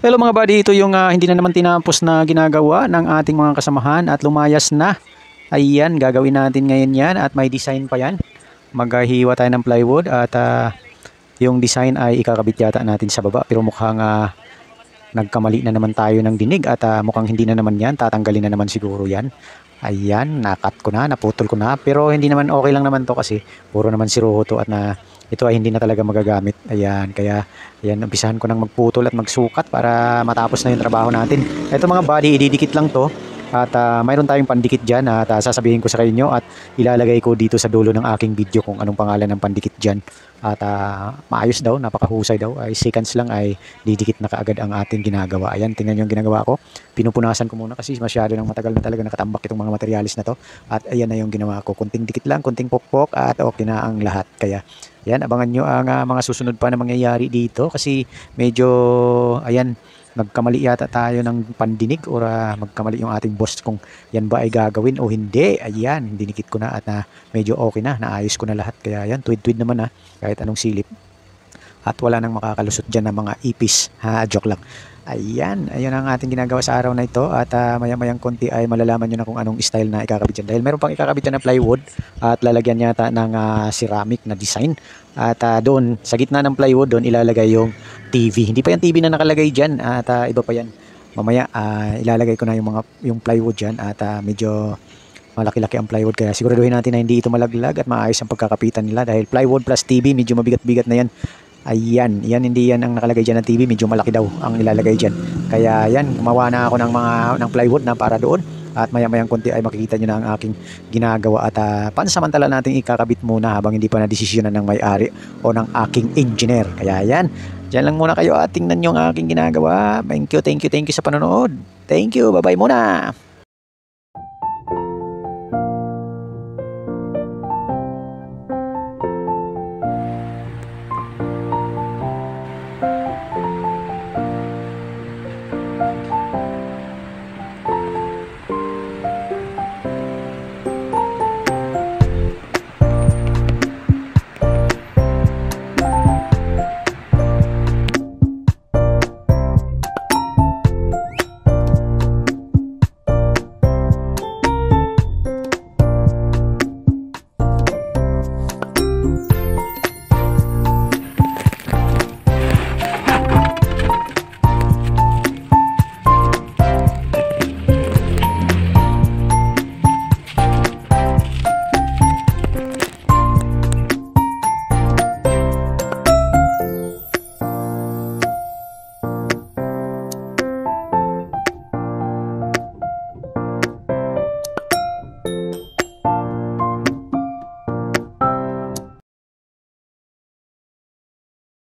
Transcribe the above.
Hello mga buddy, ito yung hindi na naman tinapos na ginagawa ng ating mga kasamahan at lumayas na. Ayan, gagawin natin ngayon yan at may design pa yan. Maghihiwa tayo ng plywood at yung design ay ikakabit yata natin sa baba. Pero mukhang nagkamali na naman tayo ng dinig at mukhang hindi na naman yan. Tatanggalin na naman siguro yan. Ayan, nakat ko na, naputol ko na. Pero hindi naman okay lang naman to kasi puro naman siruho to at ito ay hindi na talaga magagamit. Ayan, kaya ayan, umpisahan ko nang magputol at magsukat para matapos na yung trabaho natin. Ito mga buddy, ididikit lang to. At mayroon tayong pandikit dyan at sasabihin ko sa inyo at ilalagay ko dito sa dulo ng aking video kung anong pangalan ng pandikit dyan. At maayos daw, napakahusay daw. Ay seconds lang ay didikit na kaagad ang ating ginagawa. Ayan, tingnan nyo yung ginagawa ko. Pinupunasan ko muna kasi masyado nang matagal na talaga nakatambak itong mga materialis na to. At ayan na yung ginawa ko. Kunting dikit lang, kunting pokpok at okay na ang lahat. Kaya ayan, abangan nyo ang mga susunod pa na mangyayari dito kasi medyo, ayan, nagkamali yata tayo ng pandinig or magkamali yung ating boss kung yan ba ay gagawin o hindi. Ayan, dinikit ko na at medyo okay na, naayos ko na lahat. Kaya yan, tuwid-tuwid naman kahit anong silip. At wala nang makakalusot dyan ng mga ipis. Joke lang. Ayan, ayun ang ating ginagawa sa araw na ito at maya-mayang konti ay malalaman nyo na kung anong style na ikakabit dyan. Dahil meron pang ikakabit dyan na plywood at lalagyan yata ng ceramic na design. At doon, sa gitna ng plywood, doon ilalagay yung TV. Hindi pa yung TV na nakalagay dyan at iba pa yan. Mamaya ilalagay ko na yung plywood dyan at medyo malaki-laki ang plywood kaya siguraduhin natin na hindi ito malaglag at maayos ang pagkakapitan nila dahil plywood plus TV medyo mabigat-bigat na yan. Ayan, hindi yan ang nakalagay dyan ng TV, medyo malaki daw ang ilalagay dyan. Kaya yan, gumawa na ako ng plywood na para doon. At maya-mayang konti ay makikita nyo na ang aking ginagawa. At pansamantala natin ikakabit muna habang hindi pa na-desisyonan ng may-ari o ng aking engineer. Kaya yan, dyan lang muna kayo at tingnan nyo ang aking ginagawa. Thank you sa panonood. Thank you, bye-bye muna.